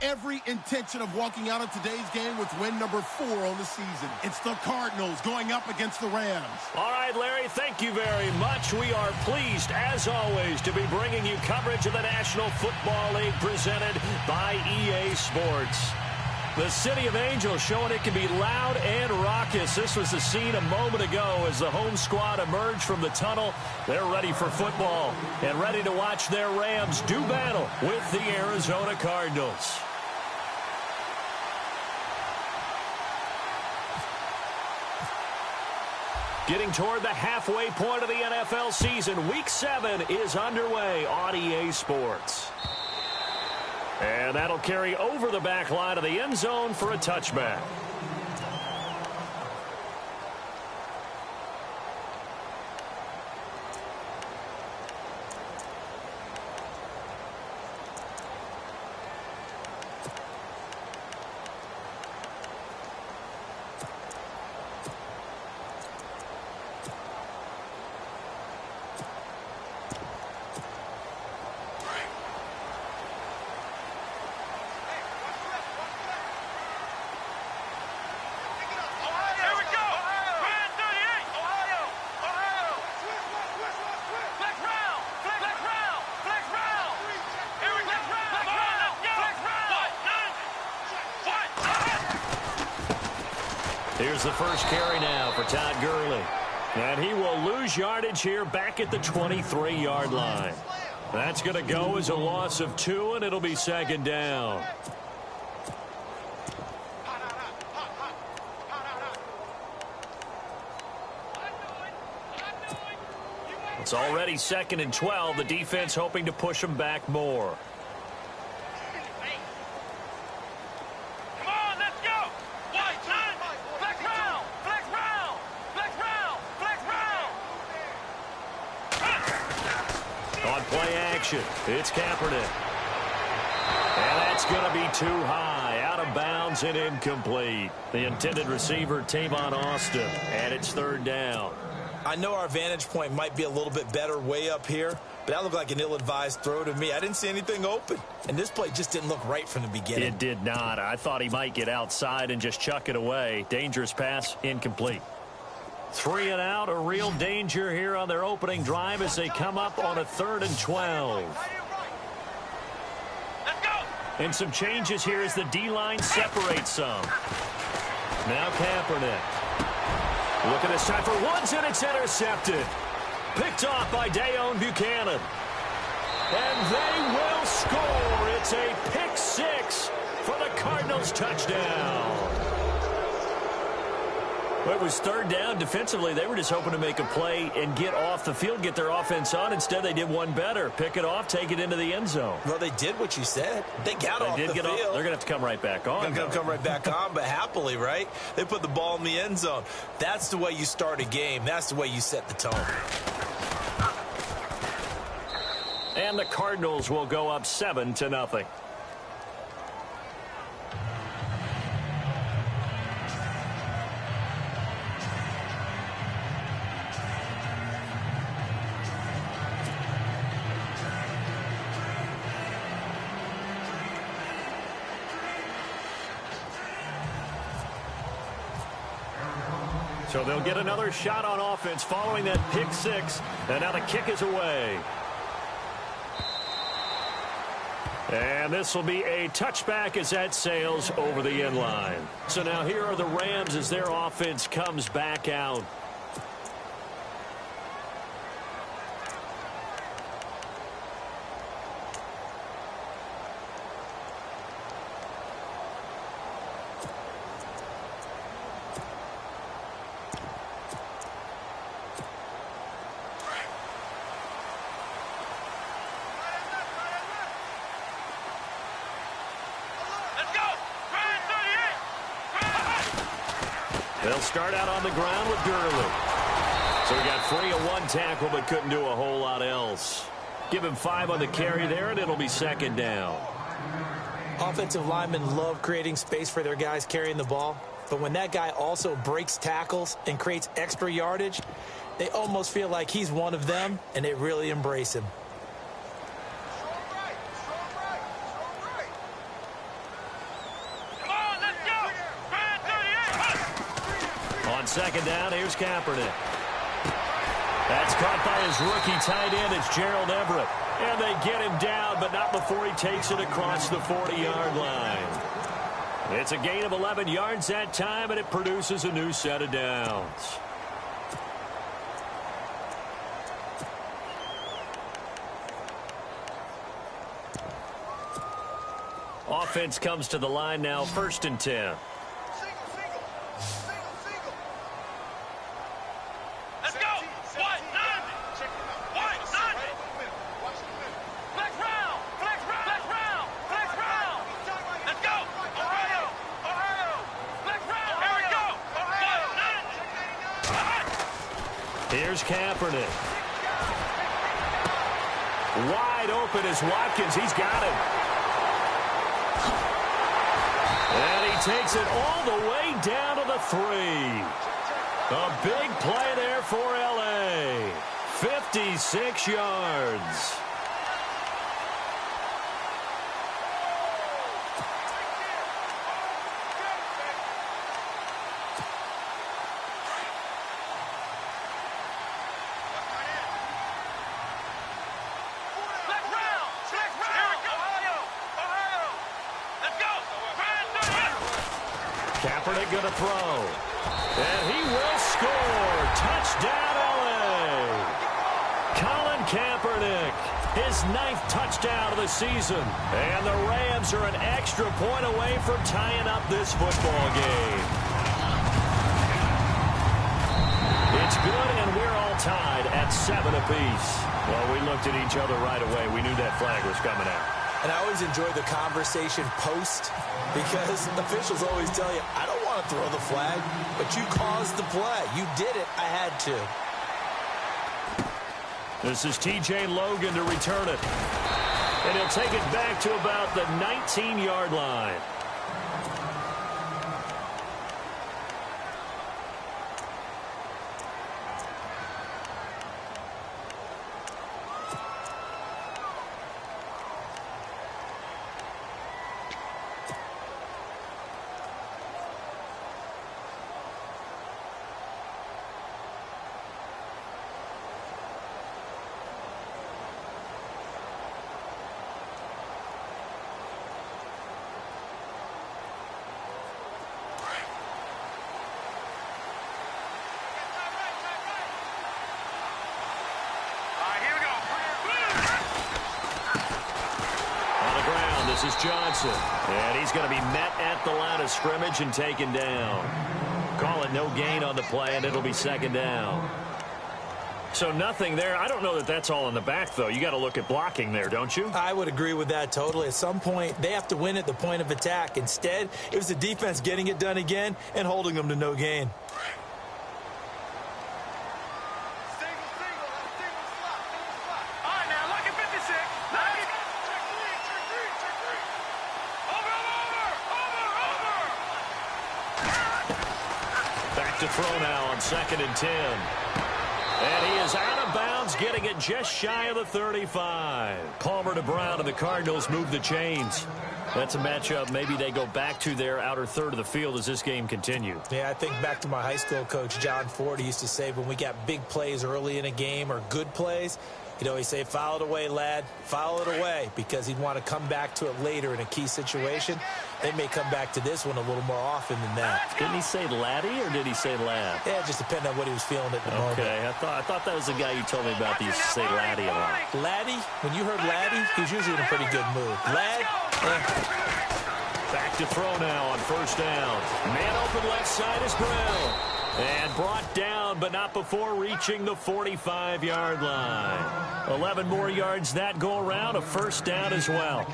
every intention of walking out of today's game with win number 4 on the season. It's the Cardinals going up against the Rams. All right, Larry, thank you very much. We are pleased, as always, to be bringing you coverage of the National Football League presented by EA Sports. The City of Angels showing it can be loud and raucous. This was the scene a moment ago as the home squad emerged from the tunnel. They're ready for football and ready to watch their Rams do battle with the Arizona Cardinals. Getting toward the halfway point of the NFL season, Week 7 is underway on EA Sports. And that'll carry over the back line of the end zone for a touchback. Here's the first carry now for Todd Gurley. And he will lose yardage here back at the 23-yard line. That's going to go as a loss of 2, and it'll be second down. It's already 2nd and 12. The defense hoping to push them back more. It's Kaepernick. And that's going to be too high, out of bounds and incomplete. The intended receiver, Tavon Austin, and it's 3rd down. I know our vantage point might be a little bit better way up here, but that looked like an ill-advised throw to me. I didn't see anything open, and this play just didn't look right from the beginning. It did not. I thought he might get outside and just chuck it away. Dangerous pass, incomplete. 3 and out, a real danger here on their opening drive as they come up on a 3rd and 12. And some changes here as the D-line separates some. Now Kaepernick. Looking this time for Woods, and it's intercepted. Picked off by Dayon Buchanan. And they will score. It's a pick 6 for the Cardinals touchdown. Well, it was 3rd down. Defensively, they were just hoping to make a play and get off the field, get their offense on. Instead, they did one better. Pick it off, take it into the end zone. Well, they did what you said. They got off the field. They're going to have to come right back on. They're going to come right back on, but happily, right? They put the ball in the end zone. That's the way you start a game. That's the way you set the tone. And the Cardinals will go up 7-0. So they'll get another shot on offense following that pick 6. And now the kick is away. And this will be a touchback as that sails over the end line. So now here are the Rams as their offense comes back out. They'll start out on the ground with Gurley. So we got 3 on 1 tackle, but couldn't do a whole lot else. Give him 5 on the carry there, and it'll be 2nd down. Offensive linemen love creating space for their guys carrying the ball. But when that guy also breaks tackles and creates extra yardage, they almost feel like he's one of them, and they really embrace him. On second down, here's Kaepernick. That's caught by his rookie tight end. It's Gerald Everett. And they get him down, but not before he takes it across the 40-yard line. It's a gain of 11 yards that time, and it produces a new set of downs. Offense comes to the line now, 1st and 10. Here's Kaepernick. Wide open is Watkins. He's got him. And he takes it all the way down to the 3. A big play there for L.A. 56 yards. Kaepernick going to throw. And he will score. Touchdown, L.A. Colin Kaepernick, his 9th touchdown of the season. And the Rams are an extra point away from tying up this football game. It's good, and we're all tied at 7 apiece. Well, we looked at each other right away. We knew that flag was coming out. And I always enjoy the conversation post because officials always tell you, I don't want to throw the flag, but you caused the play. You did it. I had to. This is T.J. Logan to return it. And he'll take it back to about the 19-yard line. This is Johnson, and he's going to be met at the line of scrimmage and taken down. Call it no gain on the play, and it'll be 2nd down. So nothing there. I don't know that that's all in the back, though. You got to look at blocking there, don't you? I would agree with that totally. At some point, they have to win at the point of attack. Instead, it was the defense getting it done again and holding them to no gain. To throw now on 2nd and 10. And he is out of bounds, getting it just shy of the 35. Palmer to Brown, and the Cardinals move the chains. That's a matchup maybe they go back to their outer third of the field as this game continues. Yeah, I think back to my high school coach, John Ford. He used to say when we got big plays early in a game or good plays, he'd always say, foul it away, lad. Foul it away, because he'd want to come back to it later in a key situation. They may come back to this one a little more often than that. Didn't he say laddie or did he say lad? Yeah, it just depended on what he was feeling at the moment. Okay, I thought that was the guy you told me about that used to say laddie a lot. Laddie, when you heard laddie, he was usually in a pretty good mood. Lad, Back to throw now on 1st down. Man open left side is Grill. And brought down, but not before reaching the 45-yard line. 11 more yards that go around, a 1st down as well.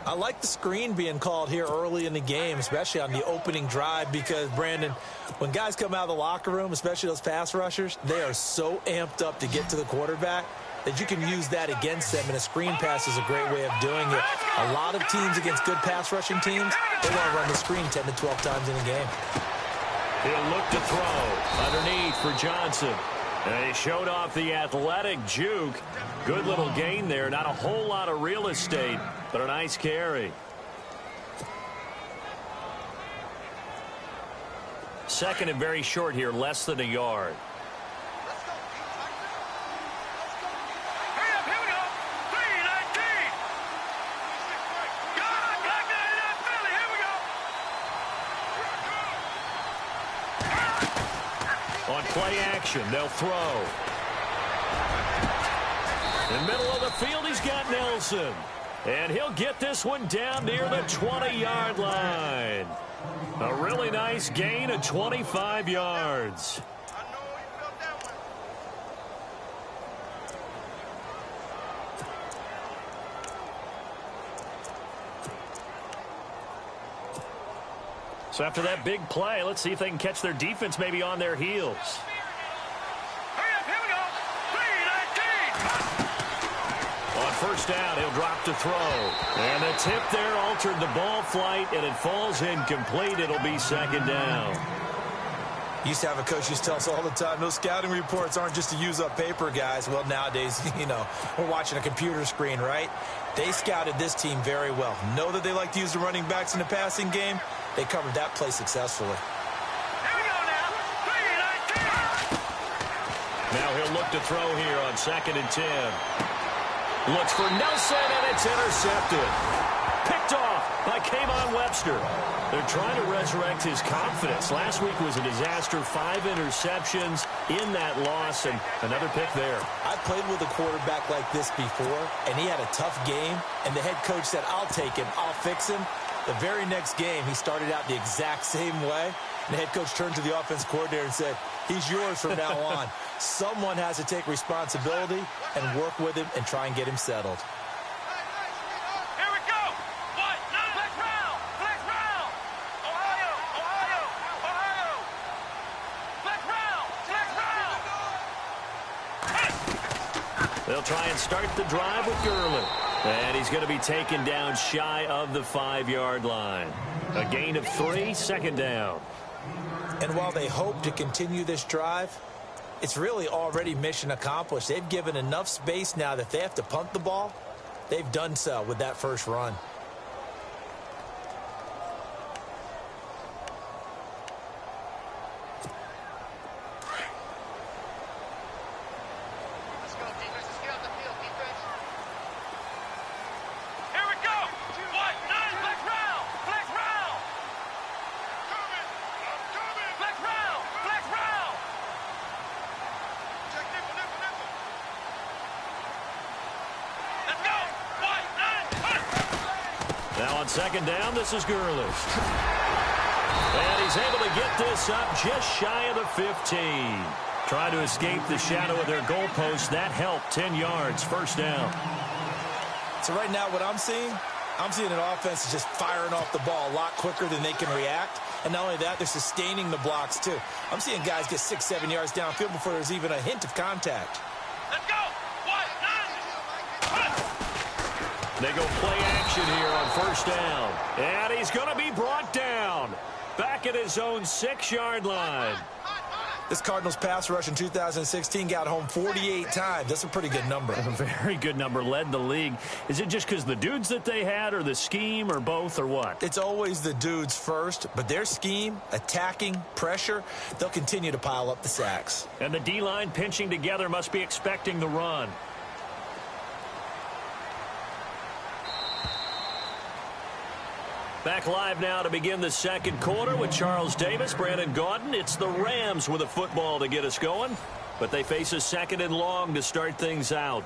I like the screen being called here early in the game, especially on the opening drive, because, Brandon, when guys come out of the locker room, especially those pass rushers, they are so amped up to get to the quarterback that you can use that against them, and a screen pass is a great way of doing it. A lot of teams against good pass rushing teams, they want to run the screen 10 to 12 times in a game. He'll look to throw underneath for Johnson. And he showed off the athletic juke. Good little gain there. Not a whole lot of real estate, but a nice carry. second and very short here, less than a yard. On play action, they'll throw. In the middle of the field, he's got Nelson. And he'll get this one down near the 20-yard line. A really nice gain of 25 yards. So after that big play, let's see if they can catch their defense maybe on their heels. On first down, he'll drop to throw. And the tip there altered the ball flight, and it falls incomplete. It'll be second down. Used to have a coach used to tell us all the time, those scouting reports aren't just to use up paper, guys. Well, nowadays, we're watching a computer screen, right? They scouted this team very well. Know that they like to use the running backs in the passing game. They covered that play successfully. Now he'll look to throw here on 2nd and 10. Looks for Nelson, and it's intercepted. Picked off by Kayvon Webster. They're trying to resurrect his confidence. Last week was a disaster. 5 interceptions in that loss, and another pick there. I've played with a quarterback like this before, and he had a tough game, and the head coach said, I'll take him, I'll fix him. The very next game, he started out the exact same way. And the head coach turned to the offense coordinator and said, he's yours from now on. Someone has to take responsibility and work with him and try and get him settled. Here we go. What? Flex round. Flex round. Ohio. Ohio. Ohio. Flex round. Flex round. They'll try and start the drive with Gurley. And he's going to be taken down shy of the 5-yard line. A gain of 3, second down. And while they hope to continue this drive, it's really already mission accomplished. They've given enough space now that if they have to punt the ball, they've done so with that first run. Second down, this is Gurley. And he's able to get this up just shy of the 15. Trying to escape the shadow of their goalpost. That helped. 10 yards, first down. So right now what I'm seeing an offense is just firing off the ball a lot quicker than they can react. And not only that, they're sustaining the blocks too. I'm seeing guys get 6-7 yards downfield before there's even a hint of contact. Let's go. They go play action here on first down. And he's going to be brought down. Back at his own 6-yard line. This Cardinals pass rush in 2016 got home 48 times. That's a pretty good number. A very good number. Led the league. Is it just because the dudes that they had, or the scheme, or both, or what? It's always the dudes first, but their scheme, attacking, pressure, they'll continue to pile up the sacks. And the D-line pinching together must be expecting the run. Back live now to begin the second quarter with Charles Davis, Brandon Gaudin. It's the Rams with a football to get us going, but they face a 2nd and long to start things out.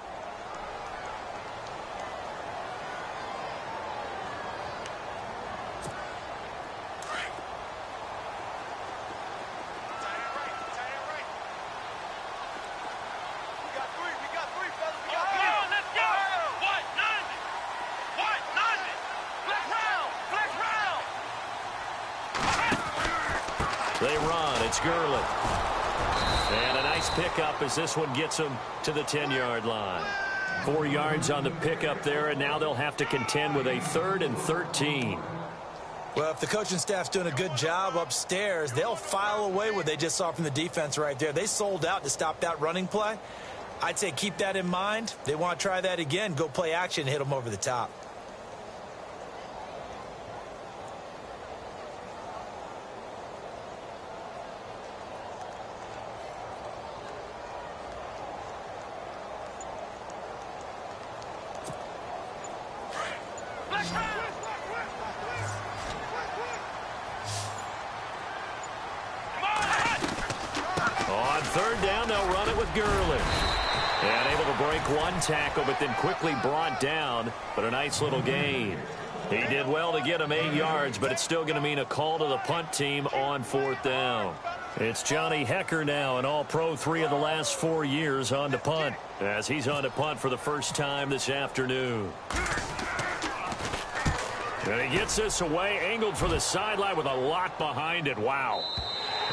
They run. It's Gurley. And a nice pickup as this one gets him to the 10-yard line. 4 yards on the pickup there, and now they'll have to contend with a 3rd and 13. Well, if the coaching staff's doing a good job upstairs, they'll file away what they just saw from the defense right there. They sold out to stop that running play. I'd say keep that in mind. They want to try that again. Go play action and hit them over the top. On third down, they'll run it with Gurley. And able to break one tackle, but then quickly brought down. But a nice little gain. He did well to get him 8 yards, but it's still going to mean a call to the punt team on fourth down. It's Johnny Hecker now, an all-pro 3 of the last 4 years on to punt, as he's on to punt for the first time this afternoon. And he gets this away, angled for the sideline with a lot behind it. Wow.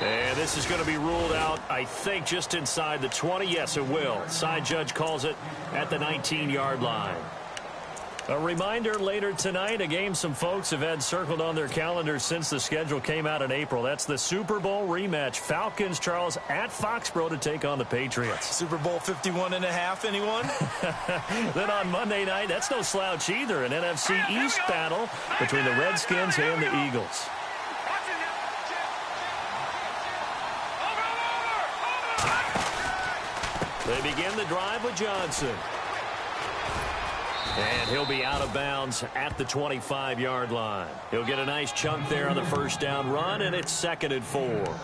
And this is going to be ruled out, I think, just inside the 20. Yes, it will. Side judge calls it at the 19-yard line. A reminder later tonight, a game some folks have had circled on their calendars since the schedule came out in April. That's the Super Bowl rematch. Falcons, Charles, at Foxborough to take on the Patriots. Super Bowl 51.5, anyone? Then on Monday night, that's no slouch either. An NFC East battle between the Redskins and the Eagles. They begin the drive with Johnson. And he'll be out of bounds at the 25-yard line. He'll get a nice chunk there on the first down run, and it's 2nd and 4.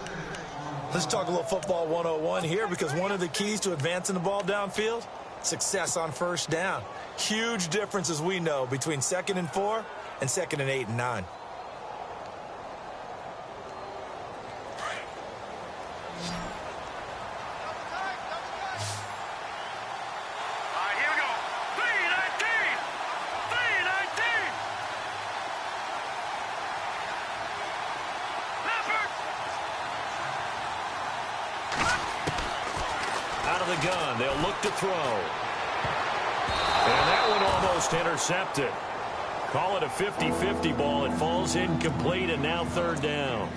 Let's talk a little football 101 here, because one of the keys to advancing the ball downfield, success on first down. Huge difference, as we know, between 2nd and 4 and 2nd and 8 and 9. Gun. They'll look to throw. And that one almost intercepted. Call it a 50-50 ball. It falls incomplete, and now 3rd down.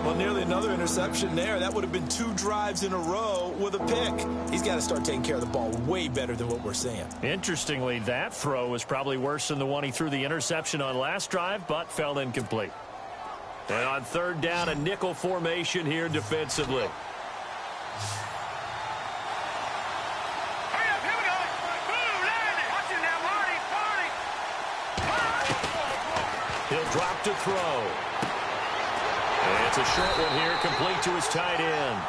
Well, nearly another interception there. That would have been 2 drives in a row with a pick. He's got to start taking care of the ball way better than what we're seeing. Interestingly, that throw was probably worse than the one he threw the interception on last drive, but fell incomplete. And on 3rd down, a nickel formation here defensively. He'll drop to throw. And it's a short one here, complete to his tight end.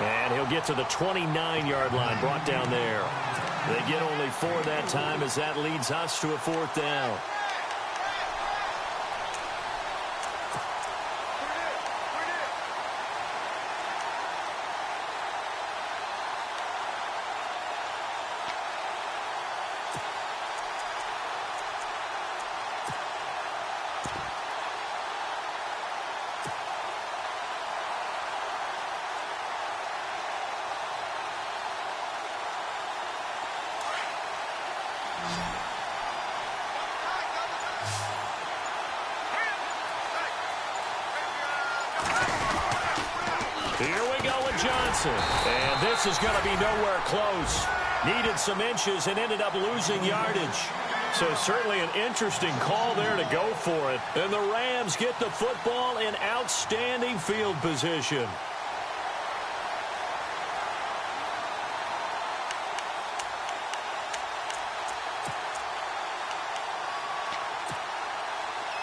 And he'll get to the 29-yard line, brought down there. They get only 4 that time, as that leads us to a 4th down. Here we go with Johnson. And this is going to be nowhere close. Needed some inches and ended up losing yardage. So certainly an interesting call there to go for it. And the Rams get the football in outstanding field position.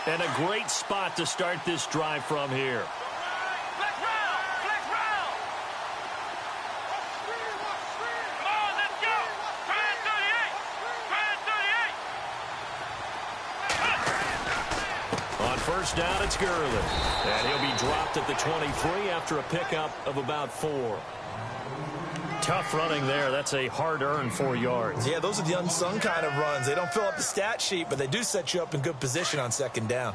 And a great spot to start this drive from here. First down, it's Gurley. And he'll be dropped at the 23 after a pickup of about 4. Tough running there. That's a hard-earned 4 yards. Yeah, those are the unsung kind of runs. They don't fill up the stat sheet, but they do set you up in good position on 2nd down.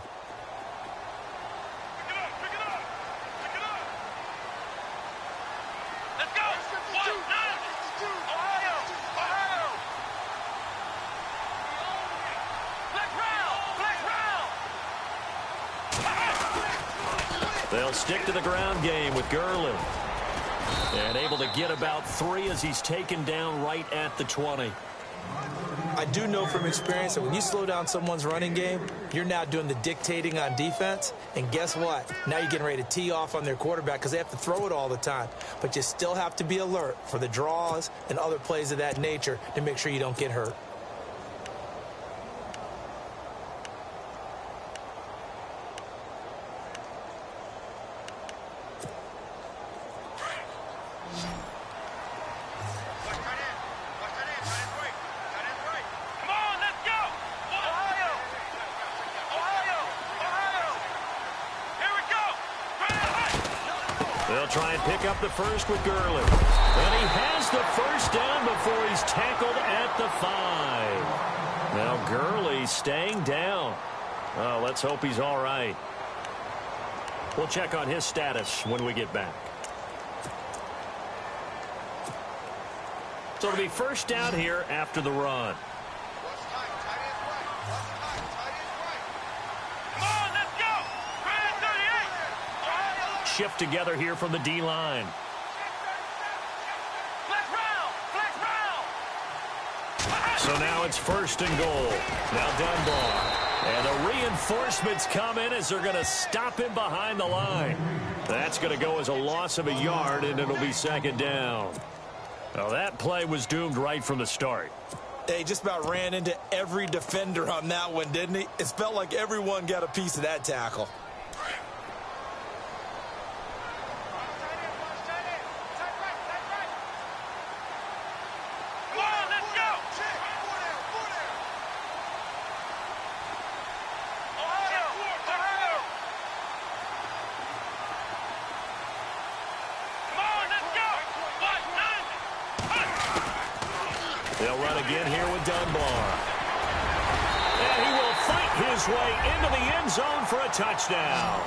They'll stick to the ground game with Gurley. And able to get about 3 as he's taken down right at the 20. I do know from experience that when you slow down someone's running game, you're now doing the dictating on defense. And guess what? Now you're getting ready to tee off on their quarterback because they have to throw it all the time. But you still have to be alert for the draws and other plays of that nature to make sure you don't get hurt. They'll try and pick up the first with Gurley. And he has the first down before he's tackled at the 5. Now Gurley staying down. Oh, let's hope he's all right. We'll check on his status when we get back. So it'll be first down here after the run. Shift together here from the D-line. So now it's first and goal. Now Dunbar. And the reinforcements come in as they're going to stop him behind the line. That's going to go as a loss of a yard, and it'll be second down. Now that play was doomed right from the start. He just about ran into every defender on that one, didn't he? It felt like everyone got a piece of that tackle. They'll run again here with Dunbar. And he will fight his way into the end zone for a touchdown.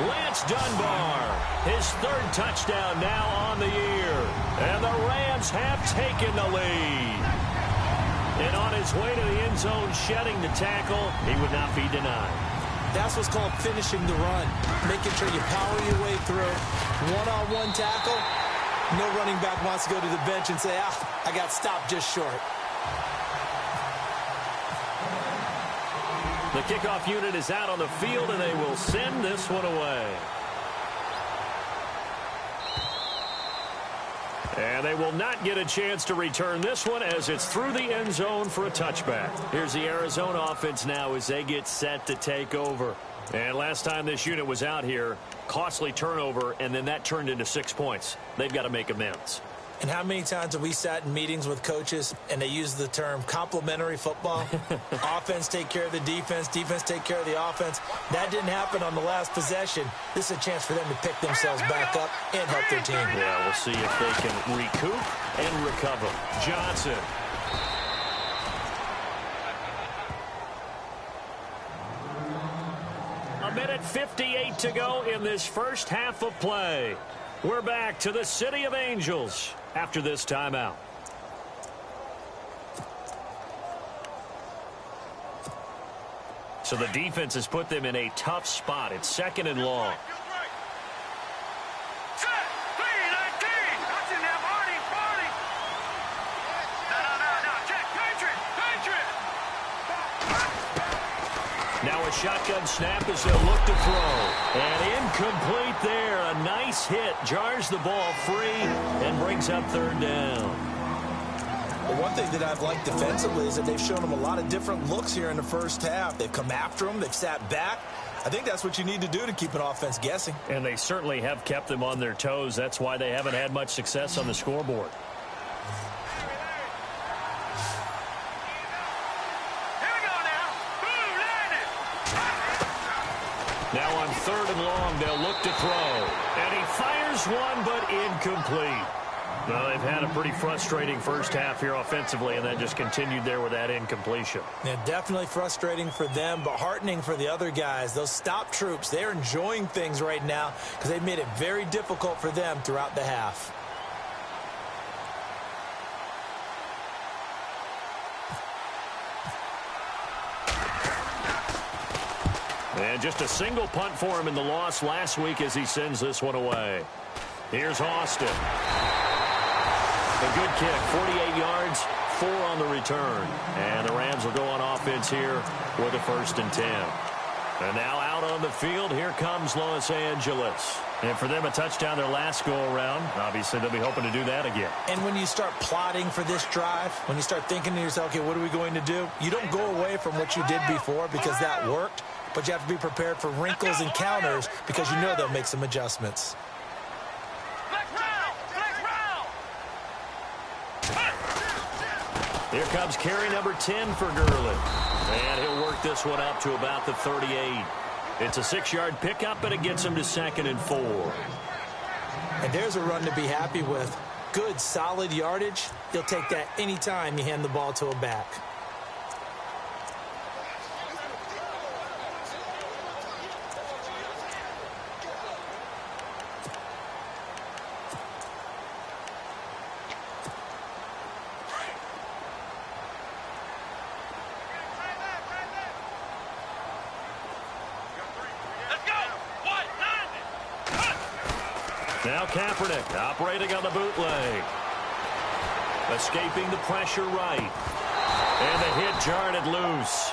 Lance Dunbar, his third touchdown now on the year. And the Rams have taken the lead. And on his way to the end zone, shedding the tackle, he would not be denied. That's what's called finishing the run. Making sure you power your way through. One-on-one tackle. No running back wants to go to the bench and say, I got stopped just short. The kickoff unit is out on the field, and they will send this one away. And they will not get a chance to return this one as it's through the end zone for a touchback. Here's the Arizona offense now as they get set to take over. And last time this unit was out here, costly turnover, and then that turned into 6 points. They've got to make amends. And how many times have we sat in meetings with coaches and they use the term complementary football? Offense take care of the defense, defense take care of the offense. That didn't happen on the last possession. This is a chance for them to pick themselves back up and help their team. Yeah, we'll see if they can recoup and recover. Johnson. A minute 58 to go in this first half of play. We're back to the City of Angels after this timeout. So the defense has put them in a tough spot. It's second and long. Now a shotgun snap as they'll look to throw. And incomplete there. A nice hit. Jars the ball free and brings up third down. Well, one thing that I've liked defensively is that they've shown them a lot of different looks here in the first half. They've come after them. They've sat back. I think that's what you need to do to keep an offense guessing. And they certainly have kept them on their toes. That's why they haven't had much success on the scoreboard. Now on third and long, they'll look to throw. And he fires one, but incomplete. Well, they've had a pretty frustrating first half here offensively, and that just continued there with that incompletion. Yeah, definitely frustrating for them, but heartening for the other guys. Those stop troops, they're enjoying things right now because they've made it very difficult for them throughout the half. And just a single punt for him in the loss last week as he sends this one away. Here's Austin. A good kick, 48 yards, 4 on the return. And the Rams will go on offense here with a 1st and 10. And now out on the field, here comes Los Angeles. And for them, a touchdown their last go-around. Obviously, they'll be hoping to do that again. And when you start plotting for this drive, when you start thinking to yourself, okay, what are we going to do? You don't go away from what you did before because that worked. But you have to be prepared for wrinkles and counters because you know they'll make some adjustments. Here comes carry number 10 for Gurley. And he'll work this one up to about the 38. It's a 6-yard pickup, and it gets him to 2nd and 4. And there's a run to be happy with. Good, solid yardage. You'll take that anytime you hand the ball to a back. Now Kaepernick operating on the bootleg. Escaping the pressure right. And the hit jarred it loose.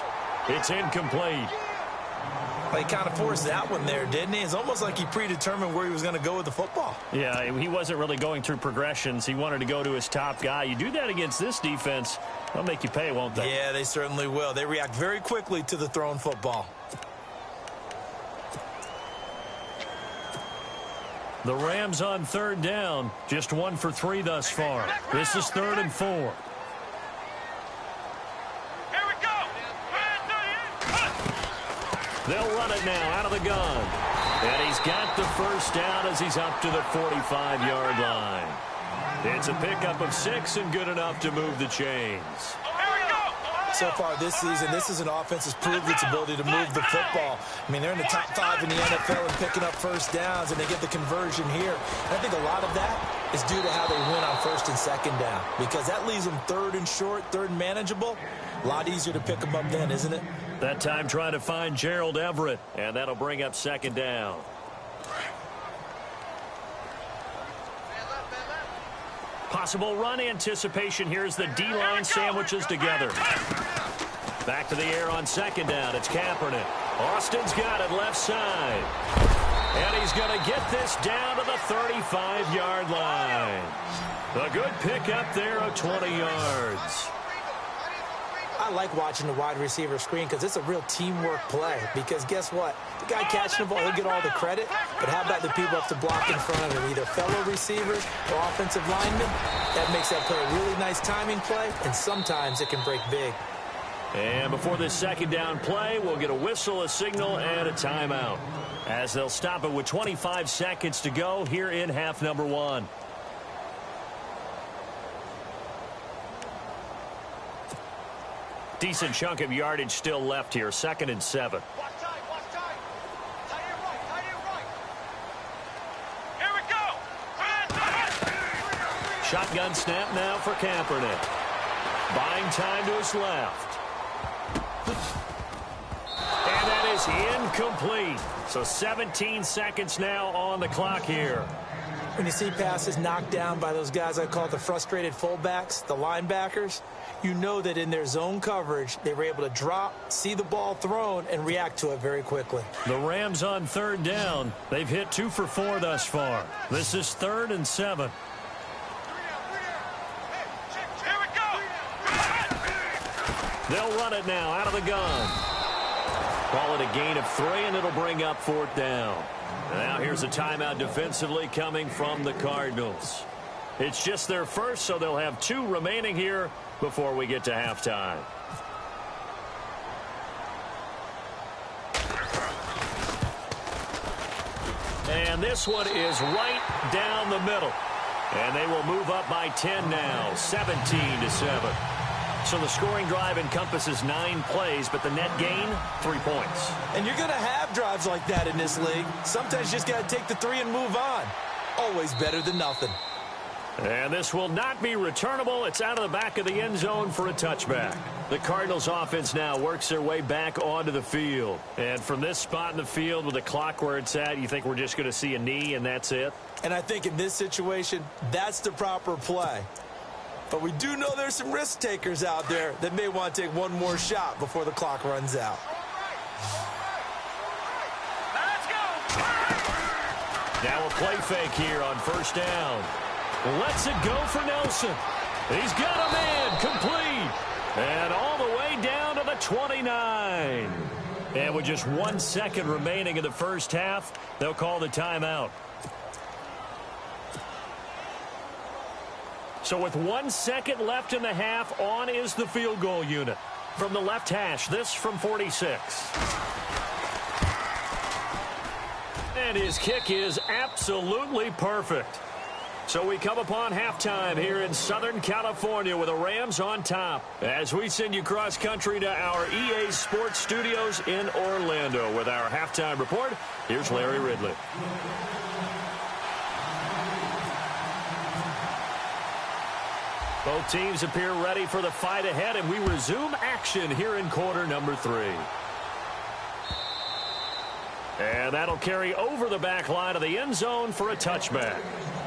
It's incomplete. Well, he kind of forced that one there, didn't he? It's almost like he predetermined where he was going to go with the football. Yeah, he wasn't really going through progressions. He wanted to go to his top guy. You do that against this defense, they'll make you pay, won't they? Yeah, they certainly will. They react very quickly to the thrown football. The Rams on third down, just 1 for 3 thus far. This is 3rd and 4. Here we go. They'll run it now out of the gun. And he's got the first down as he's up to the 45-yard line. It's a pickup of 6 and good enough to move the chains. So far this season, this is an offense that's proved its ability to move the football. I mean, they're in the top 5 in the NFL and picking up first downs, and they get the conversion here. And I think a lot of that is due to how they win on 1st and 2nd down, because that leaves them 3rd and short, 3rd and manageable. A lot easier to pick them up then, isn't it? That time trying to find Gerald Everett, and that'll bring up 2nd down. Possible run anticipation. Here's the D-line sandwiches together. Back to the air on 2nd down. It's Kaepernick. Austin's got it left side. And he's going to get this down to the 35-yard line. A good pickup there of 20 yards. I like watching the wide receiver screen because it's a real teamwork play. Because guess what? The guy catching the ball, he'll get all the credit. But how about the people up to block in front of him? Either fellow receivers or offensive linemen. That makes that play a really nice timing play. And sometimes it can break big. And before this 2nd down play, we'll get a whistle, a signal, and a timeout. As they'll stop it with 25 seconds to go here in half number 1. Decent chunk of yardage still left here. 2nd and 7. Watch time. Tight end right. Here we go. Shotgun snap now for Kaepernick. Buying time to his left. And that is incomplete. So 17 seconds now on the clock here. When you see passes knocked down by those guys I call the frustrated fullbacks, the linebackers, you know that in their zone coverage, they were able to drop, see the ball thrown, and react to it very quickly. The Rams on 3rd down. They've hit 2 for 4 thus far. This is 3rd and 7. Here we go. They'll run it now out of the gun. Call it a gain of 3, and it'll bring up 4th down. Now here's a timeout defensively coming from the Cardinals. It's just their first, so they'll have 2 remaining here before we get to halftime. And this one is right down the middle. And they will move up by 10 now, 17-7. So the scoring drive encompasses 9 plays, but the net gain, 3 points. And you're going to have drives like that in this league. Sometimes you just got to take the 3 and move on. Always better than nothing. And this will not be returnable. It's out of the back of the end zone for a touchback. The Cardinals offense now works their way back onto the field. And from this spot in the field with the clock where it's at, you think we're just going to see a knee and that's it? And I think in this situation, that's the proper play. But we do know there's some risk takers out there that may want to take one more shot before the clock runs out. Let's go. Now a play fake here on 1st down. Lets it go for Nelson. He's got a man complete. And all the way down to the 29. And with just 1 second remaining in the first half, they'll call the timeout. So with 1 second left in the half, on is the field goal unit. From the left hash, this from 46. And his kick is absolutely perfect. So we come upon halftime here in Southern California with the Rams on top. As we send you cross-country to our EA Sports Studios in Orlando with our halftime report, here's Larry Ridley. Both teams appear ready for the fight ahead, and we resume action here in quarter number 3. And that'll carry over the back line of the end zone for a touchback.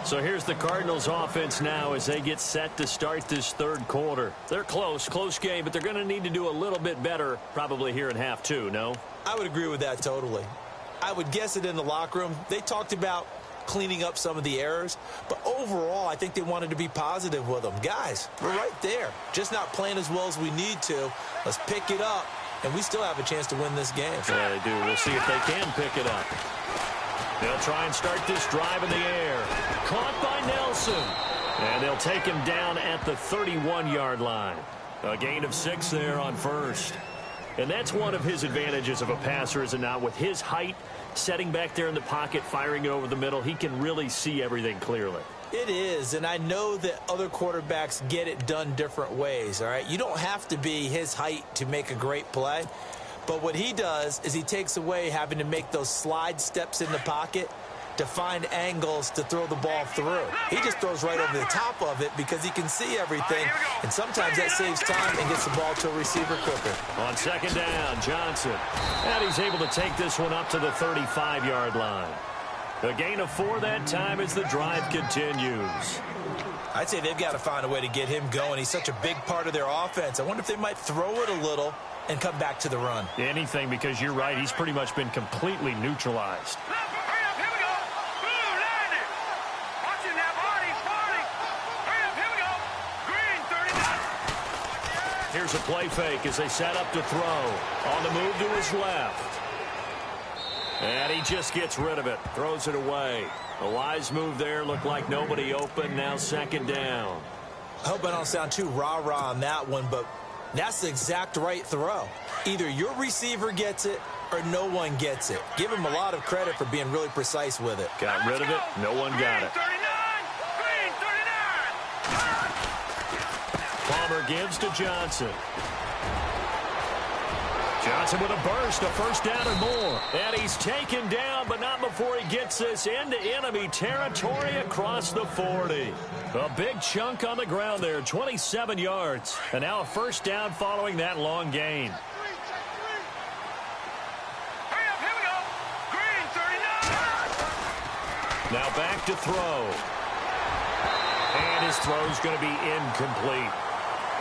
So here's the Cardinals offense now as they get set to start this third quarter. They're close game, but they're going to need to do a little bit better probably here in half 2, no? I would agree with that totally. I would guess it in the locker room. They talked about cleaning up some of the errors, but overall I think they wanted to be positive with them. Guys, we're right there. Just not playing as well as we need to. Let's pick it up, and we still have a chance to win this game. Yeah, they do. We'll see if they can pick it up. They'll try and start this drive in the air. Caught by Nelson. And they'll take him down at the 31-yard line. A gain of 6 there on first. And that's one of his advantages of a passer, is it not? With his height, setting back there in the pocket, firing it over the middle, he can really see everything clearly. It is, and I know that other quarterbacks get it done different ways, all right? You don't have to be his height to make a great play. But what he does is he takes away having to make those slide steps in the pocket to find angles to throw the ball through. He just throws right over the top of it because he can see everything, and sometimes that saves time and gets the ball to a receiver quicker. On second down, Johnson. And he's able to take this one up to the 35-yard line. A gain of 4 that time as the drive continues. I'd say they've got to find a way to get him going. He's such a big part of their offense. I wonder if they might throw it a little and come back to the run. Anything, because you're right. He's pretty much been completely neutralized. Hurry up, here we go. Blue, landed. Watching that body. Hurry up, here we go. Green, 39. Here's a play fake as they set up to throw. On the move to his left. And he just gets rid of it. Throws it away. A wise move there. Looked like nobody open. Now second down. I hope I don't sound too rah-rah on that one, but that's the exact right throw. Either your receiver gets it or no one gets it. Give him a lot of credit for being really precise with it. Got rid of it. No one got it. Green, 39. Palmer gives to Johnson. Johnson with a burst, a first down and more. And he's taken down, but not before he gets this into enemy territory across the 40. A big chunk on the ground there, 27 yards. And now a first down following that long gain. Hurry up, here we go. Green, 39. Now back to throw. And his throw's going to be incomplete.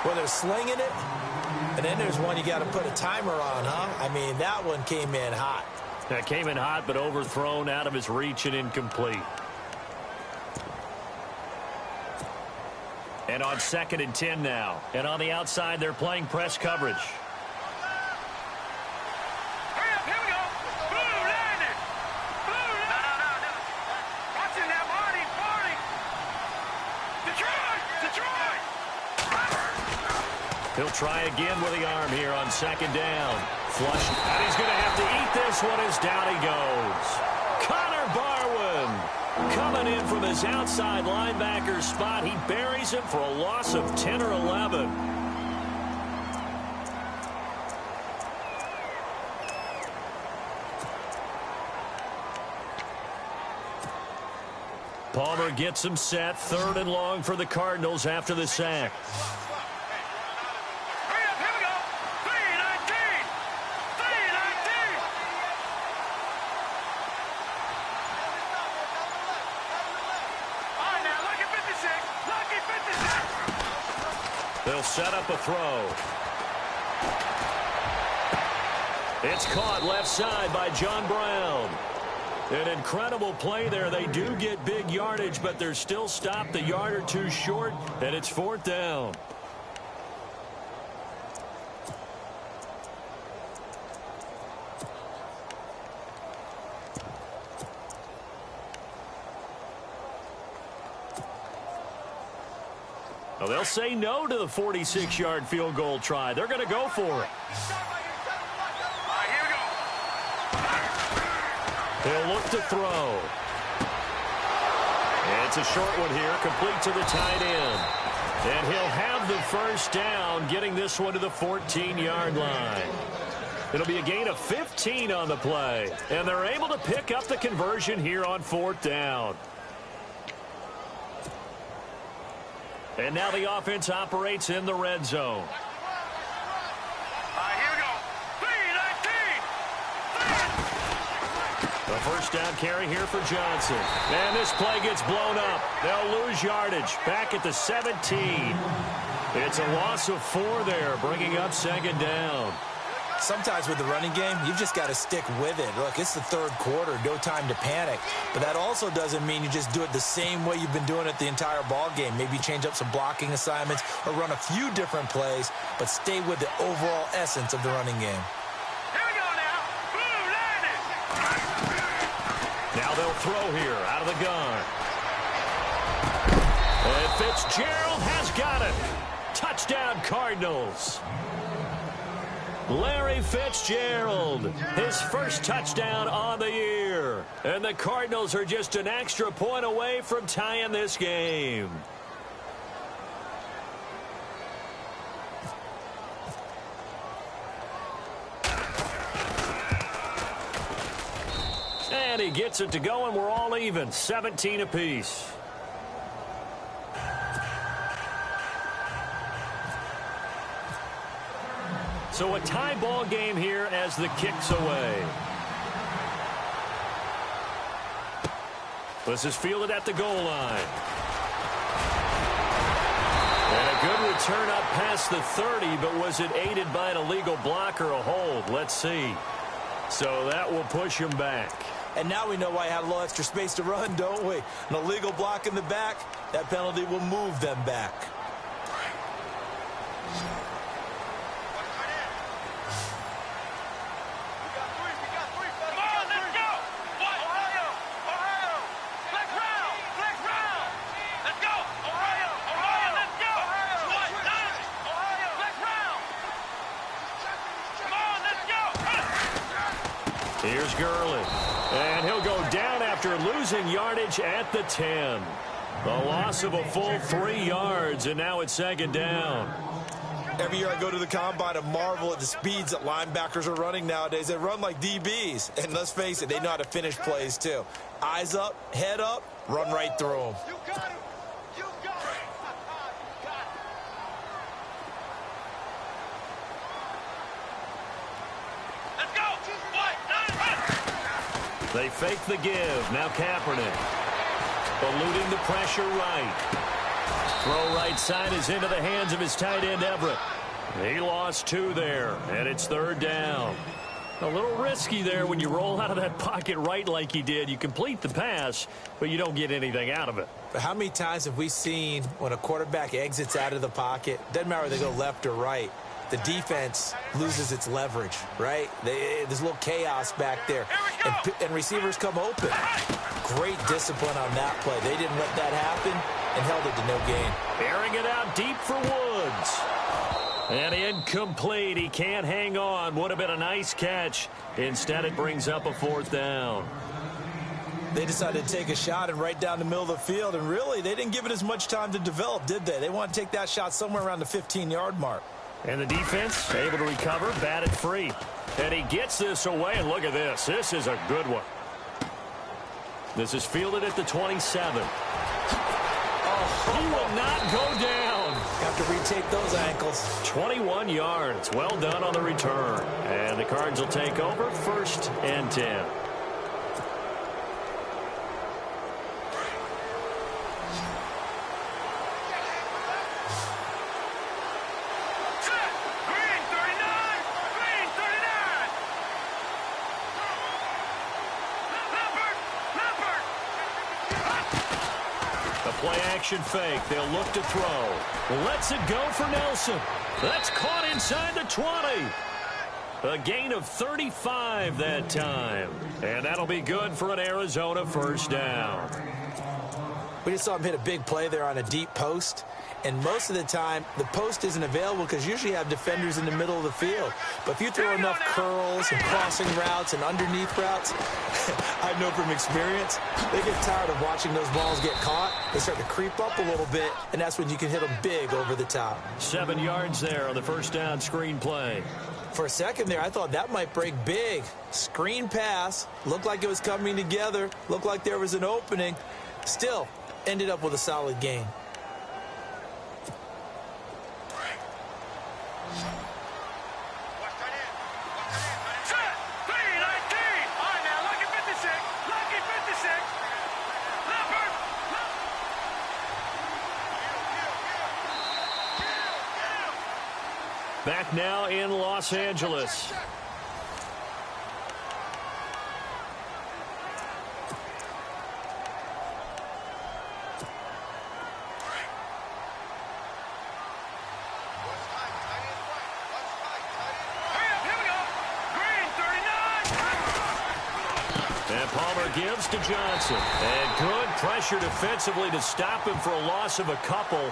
Well, they're slinging it, and then there's one you got to put a timer on, huh? I mean, that one came in hot. That came in hot, but overthrown, out of his reach and incomplete. And on 2nd and 10 now. And on the outside, they're playing press coverage. Hurry up, here we go. Blue, landed. Blue, no. Watching that body. Detroit. He'll try again with the arm here on 2nd down. Flush. And he's going to have to eat this one as down he goes. Connor Barwin coming in from his outside linebacker spot. He buries him for a loss of 10 or 11. Palmer gets him set. 3rd and long for the Cardinals after the sack. Hurry up, here we go. 3-19. All right, now, lucky 56. They'll set up a throw. It's caught left side by John Brown. An incredible play there. They do get big yardage, but they're still stopped a yard or two short, and it's 4th down. Well, they'll say no to the 46-yard field goal try. They're going to go for it. He'll look to throw. It's a short one here, complete to the tight end. And he'll have the first down, getting this one to the 14-yard line. It'll be a gain of 15 on the play. And they're able to pick up the conversion here on 4th down. And now the offense operates in the red zone. Here we go. 3-19. The first down carry here for Johnson. And this play gets blown up. They'll lose yardage back at the 17. It's a loss of 4 there, bringing up 2nd down. Sometimes with the running game, you've just got to stick with it. Look, it's the 3rd quarter, no time to panic. But that also doesn't mean you just do it the same way you've been doing it the entire ball game. Maybe change up some blocking assignments or run a few different plays, but stay with the overall essence of the running game. Here we go now. Blue landing. Now they'll throw here out of the gun. And Fitzgerald has got it. Touchdown, Cardinals. Larry Fitzgerald, his first touchdown on the year. And the Cardinals are just an extra point away from tying this game. And he gets it to go, and we're all even, 17 apiece. So a tie ball game here as the kick's away. This is fielded at the goal line. And a good return up past the 30, but was it aided by an illegal block or a hold? Let's see. So that will push him back. And now we know why he had a little extra space to run, don't we? An illegal block in the back, that penalty will move them back. Here's Gurley. And he'll go down after losing yardage at the 10. A loss of a full 3 yards, and now it's 2nd down. Every year I go to the combine and marvel at the speeds that linebackers are running nowadays. They run like DBs. And let's face it, they know how to finish plays too. Eyes up, head up, run right through them. You got him. You got him. Let's go. They fake the give. Now Kaepernick. Eluding the pressure right. Throw right side is into the hands of his tight end, Everett. He lost 2 there, and it's 3rd down. A little risky there when you roll out of that pocket right like he did. You complete the pass, but you don't get anything out of it. But how many times have we seen when a quarterback exits out of the pocket, doesn't matter whether they go left or right, the defense loses its leverage, right? There's a little chaos back there, and receivers come open. Great discipline on that play. They didn't let that happen and held it to no gain. Airing it out deep for Woods. And incomplete. He can't hang on. Would have been a nice catch. Instead, it brings up a 4th down. They decided to take a shot and right down the middle of the field, and really, they didn't give it as much time to develop, did they? They want to take that shot somewhere around the 15-yard mark. And the defense able to recover, batted free. And he gets this away, and look at this. This is a good one. This is fielded at the 27. He will not go down. Have to retake those ankles. 21 yards. Well done on the return. And the Cards will take over 1st and 10. Play-action fake. They'll look to throw. Lets it go for Nelson. That's caught inside the 20. A gain of 35 that time. And that'll be good for an Arizona 1st down. We just saw him hit a big play there on a deep post. And most of the time, the post isn't available because you usually have defenders in the middle of the field. But if you throw enough curls and crossing routes and underneath routes, I know from experience, they get tired of watching those balls get caught. They start to creep up a little bit, and that's when you can hit them big over the top. 7 yards there on the first down screen play. For a second there, I thought that might break big. Screen pass, looked like it was coming together, looked like there was an opening. Still, ended up with a solid gain. Back now in Los Angeles. And Palmer gives to Johnson. And good pressure defensively to stop him for a loss of a couple.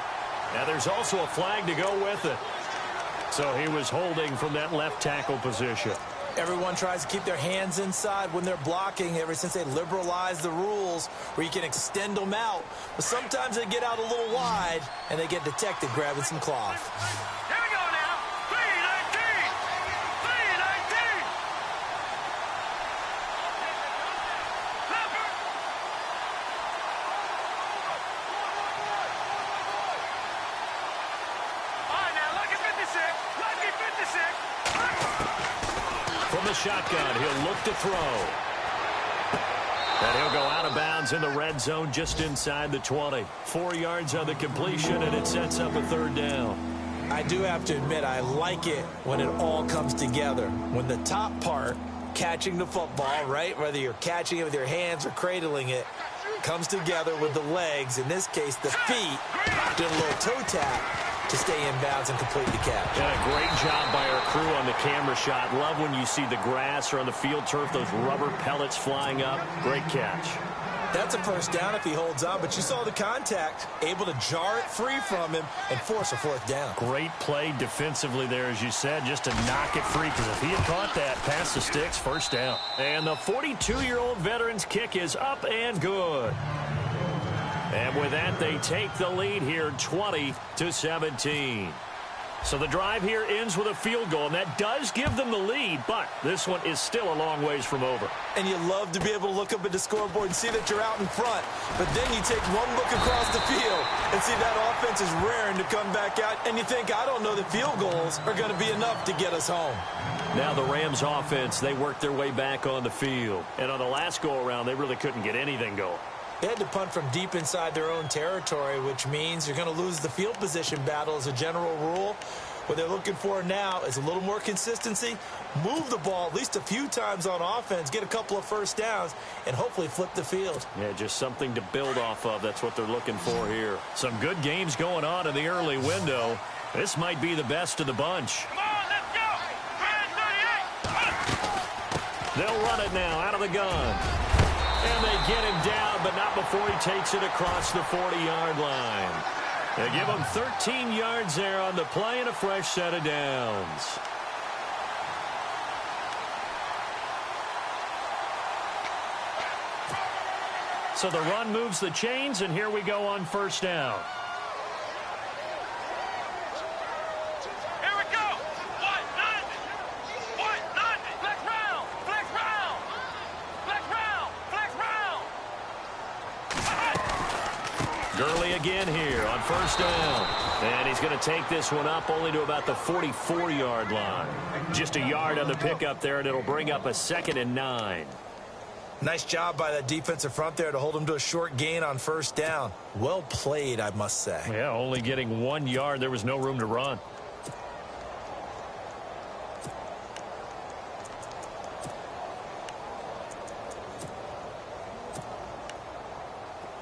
Now there's also a flag to go with it. So he was holding from that left tackle position. Everyone tries to keep their hands inside when they're blocking ever since they liberalized the rules where you can extend them out. But sometimes they get out a little wide and they get detected grabbing some cloth. Here we go now. 319. 319. Leopard. All right, now, lucky 56. Lucky 56. From the shotgun, he'll look to throw. And he'll go out of bounds in the red zone just inside the 20. 4 yards on the completion, and it sets up a third down. I do have to admit, I like it when it all comes together. When the top part, catching the football, right, whether you're catching it with your hands or cradling it, comes together with the legs, in this case the feet, did a little toe tap to stay in bounds and complete the catch. And a great job by our crew on the camera shot. Love when you see the grass or on the field turf, those rubber pellets flying up. Great catch. That's a first down if he holds on, but you saw the contact, able to jar it free from him and force a fourth down. Great play defensively there, as you said, just to knock it free, because if he had caught that, past the sticks, first down. And the 42-year-old veteran's kick is up and good. And with that, they take the lead here 20-17. So the drive here ends with a field goal, and that does give them the lead, but this one is still a long ways from over. And you love to be able to look up at the scoreboard and see that you're out in front, but then you take one look across the field and see that offense is raring to come back out, and you think, I don't know that field goals are going to be enough to get us home. Now the Rams offense, they worked their way back on the field, and on the last go-around, they really couldn't get anything going. They had to punt from deep inside their own territory, which means you're going to lose the field position battle as a general rule. What they're looking for now is a little more consistency, move the ball at least a few times on offense, get a couple of first downs, and hopefully flip the field. Yeah, just something to build off of. That's what they're looking for here. Some good games going on in the early window. This might be the best of the bunch. Come on, let's go. 38. They'll run it now out of the gun. And they get him down, but not before he takes it across the 40-yard line. They give him 13 yards there on the play and a fresh set of downs. So the run moves the chains, and here we go on first down. Here we go. What? Nothing. What? Nothing. Flex round. Flex round. Flex round. Flex round. Gurley again here on first down. And he's going to take this one up only to about the 44-yard line. Just a yard on the pickup there, and it'll bring up a 2nd and 9. Nice job by that defensive front there to hold him to a short gain on first down. Well played, I must say. Yeah, only getting 1 yard. There was no room to run.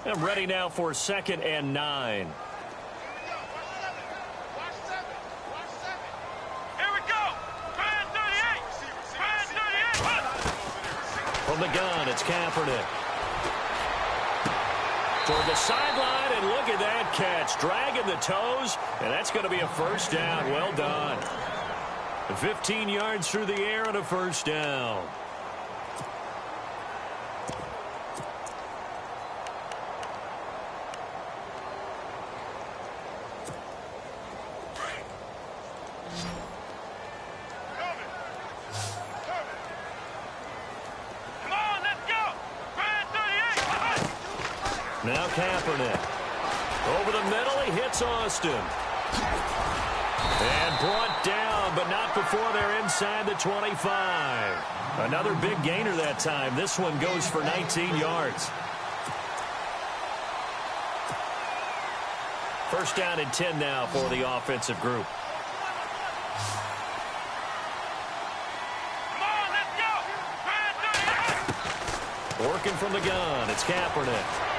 I'm ready now for 2nd and 9. From the gun, it's Kaepernick. Toward the sideline, and look at that catch. Dragging the toes, and that's going to be a first down. Well done. 15 yards through the air and a first down. Now Kaepernick. Over the middle, he hits Austin. And brought down, but not before they're inside the 25. Another big gainer that time. This one goes for 19 yards. First down and 10 now for the offensive group. Working from the gun, it's Kaepernick.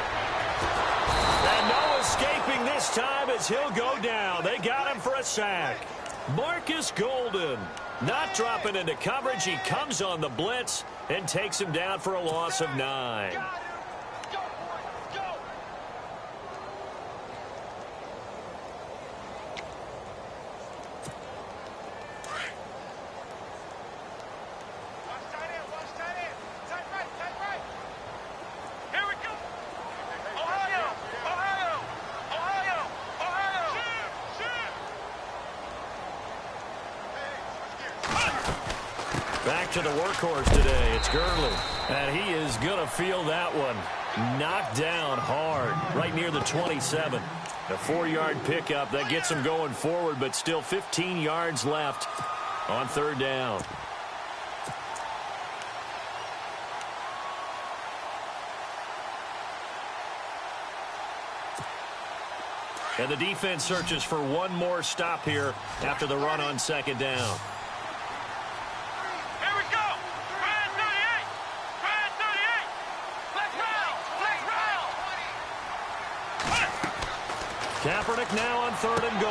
And no escaping this time as he'll go down. They got him for a sack. Marcus Golden not dropping into coverage. He comes on the blitz and takes him down for a loss of 9. Back to the workhorse today. It's Gurley. And he is going to feel that one. Knocked down hard right near the 27. A 4-yard pickup that gets him going forward, but still 15 yards left on third down. And the defense searches for one more stop here after the run on second down. Kaepernick now on third and goal.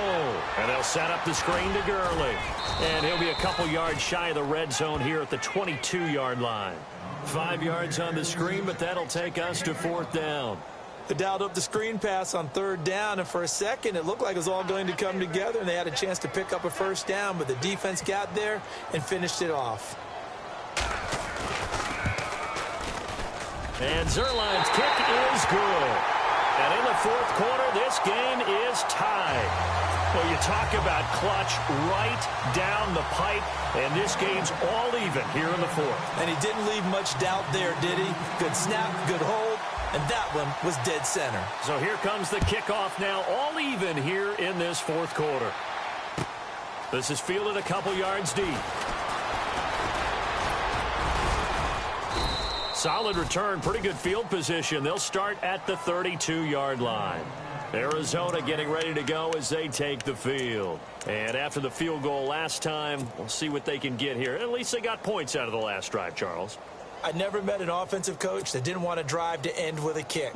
And they'll set up the screen to Gurley. And he'll be a couple yards shy of the red zone here at the 22-yard line. 5 yards on the screen, but that'll take us to fourth down. They dialed up the screen pass on third down, and for a second it looked like it was all going to come together, and they had a chance to pick up a first down, but the defense got there and finished it off. And Zerline's kick is good. And in the fourth quarter, this game is tied. Well, you talk about clutch right down the pipe, and this game's all even here in the fourth. And he didn't leave much doubt there, did he? Good snap, good hold, and that one was dead center. So here comes the kickoff now, all even here in this fourth quarter. This is fielded a couple yards deep. Solid return, pretty good field position. They'll start at the 32-yard line. Arizona getting ready to go as they take the field. And after the field goal last time, we'll see what they can get here. At least they got points out of the last drive, Charles. I never met an offensive coach that didn't want to drive to end with a kick.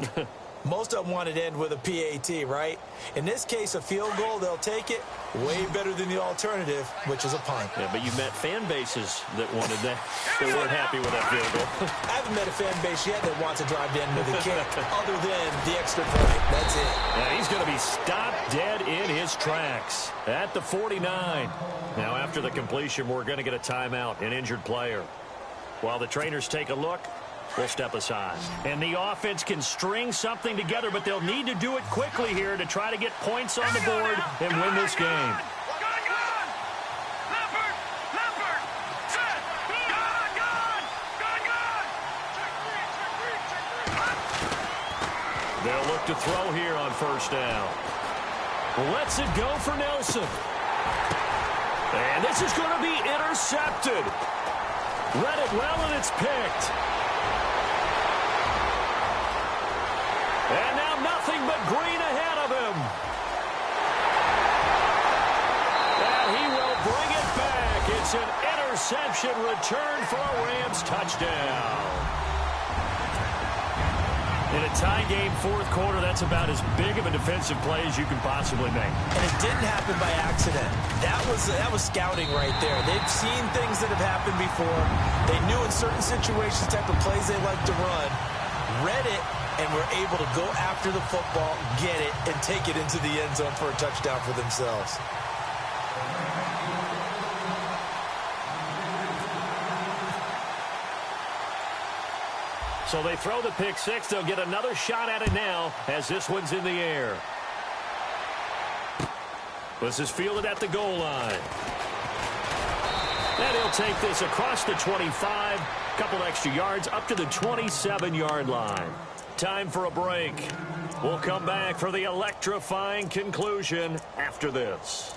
Most of them wanted to end with a PAT, right? In this case, a field goal, they'll take it. Way better than the alternative, which is a punt. Yeah, but you met fan bases that wanted that. They weren't happy with that field goal. I haven't met a fan base yet that wants to drive to end with a kick, other than the extra point. That's it. Yeah, he's going to be stopped dead in his tracks at the 49. Now, after the completion, we're going to get a timeout, an injured player. While the trainers take a look, we'll step aside. And the offense can string something together, but they'll need to do it quickly here to try to get points on the board and win this game. They'll look to throw here on first down. Lets it go for Nelson. And this is going to be intercepted. Read it well, and it's picked. And now nothing but green ahead of him. And he will bring it back. It's an interception return for a Rams touchdown. In a tie game, fourth quarter, that's about as big of a defensive play as you can possibly make. And it didn't happen by accident. That was scouting right there. They've seen things that have happened before. They knew in certain situations the type of plays they like to run, read it, and were able to go after the football, get it, and take it into the end zone for a touchdown for themselves. So they throw the pick six. They'll get another shot at it now as this one's in the air. This is fielded at the goal line. And he'll take this across the 25, couple extra yards up to the 27-yard line. Time for a break. We'll come back for the electrifying conclusion after this.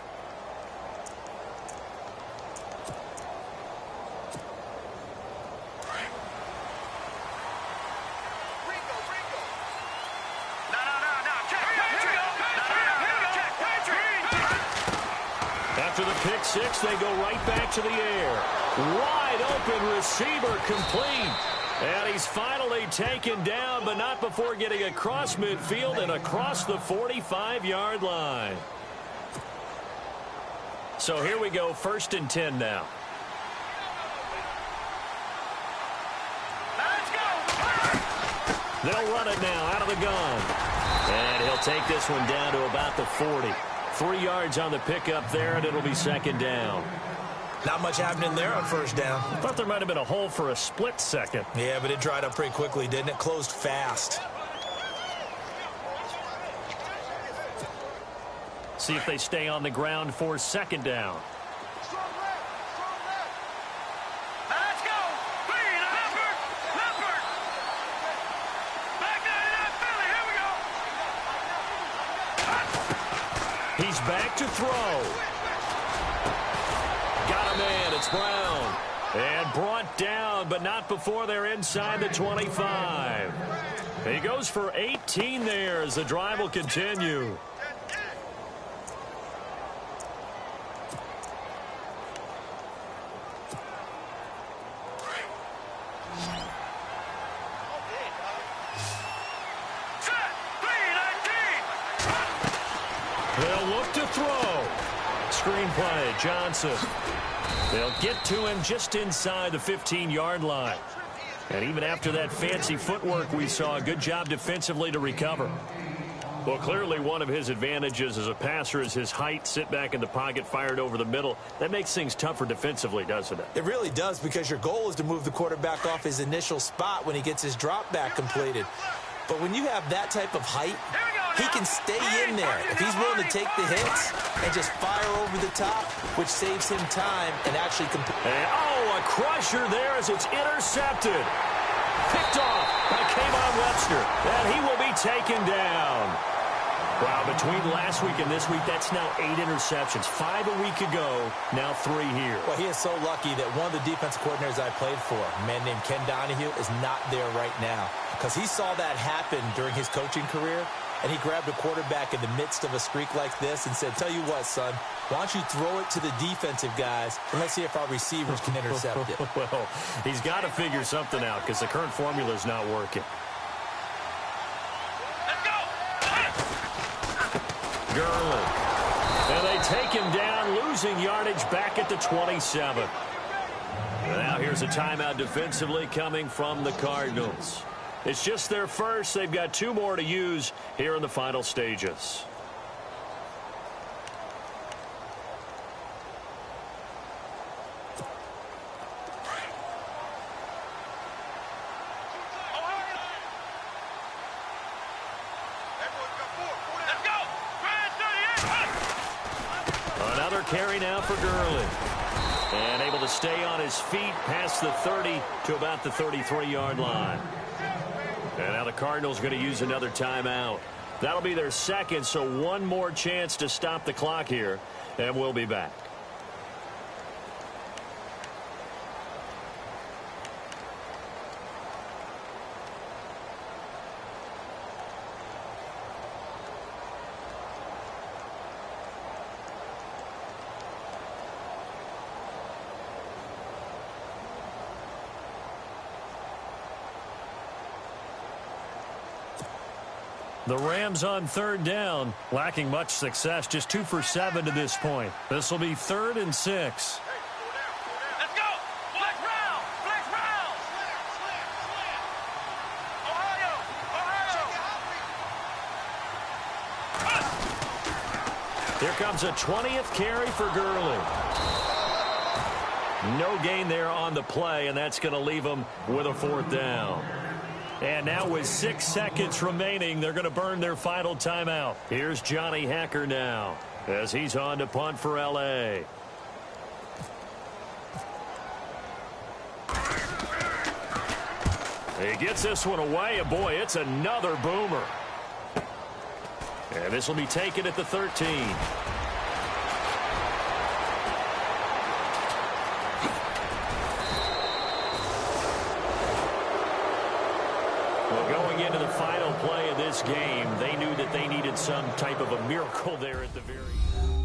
After the pick six, they go right back to the air. Wide open receiver complete. And he's finally taken down, but not before getting across midfield and across the 45-yard line. So here we go, 1st and 10 now. They'll run it now out of the gun. And he'll take this one down to about the 40. 3 yards on the pickup there, and it'll be 2nd down. Not much happening there on 1st down. I thought there might have been a hole for a split second. Yeah, but it dried up pretty quickly, didn't it? Closed fast. See if they stay on the ground for 2nd down. Let's go. Clean. Leopard. Back down in that Philly. Here we go. He's back to throw. Got a man. It's Brown. And brought down, but not before they're inside the 25. He goes for 18 there as the drive will continue. They'll look to throw. Screenplay, Johnson. They'll get to him just inside the 15-yard line. And even after that fancy footwork we saw, a good job defensively to recover. Well, clearly one of his advantages as a passer is his height, sit back in the pocket, fired over the middle. That makes things tougher defensively, doesn't it? It really does, because your goal is to move the quarterback off his initial spot when he gets his drop back completed. But when you have that type of height, he can stay in there if he's willing to take the hits and just fire over the top, which saves him time and actually a crusher there as it's intercepted. Picked off by Kayvon Webster, and he will be taken down. Wow, between last week and this week, that's now 8 interceptions. 5 a week ago, now 3 here. Well, he is so lucky that one of the defensive coordinators I played for, a man named Ken Donahue, is not there right now, because he saw that happen during his coaching career, and he grabbed a quarterback in the midst of a streak like this and said, tell you what, son, why don't you throw it to the defensive guys, and let's see if our receivers can intercept it. Well, he's got to figure something out because the current formula is not working. Let's go. Gurley. And they take him down, losing yardage back at the 27. Now here's a timeout defensively coming from the Cardinals. It's just their first. They've got 2 more to use here in the final stages. Another carry now for Gurley. And able to stay on his feet past the 30 to about the 33-yard line. And now the Cardinals are going to use another timeout. That'll be their second, so one more chance to stop the clock here, and we'll be back. The Rams on 3rd down, lacking much success, just 2 for 7 to this point. This will be 3rd and 6. Let's go. Flex round. Ohio. Here comes a 20th carry for Gurley. No gain there on the play, and that's going to leave them with a 4th down. And now with 6 seconds remaining, they're going to burn their final timeout. Here's Johnny Hacker now as he's on to punt for L.A. He gets this one away, and boy, it's another boomer. And this will be taken at the 13. Well, going into the final play of this game, they knew that they needed some type of a miracle there at the very end.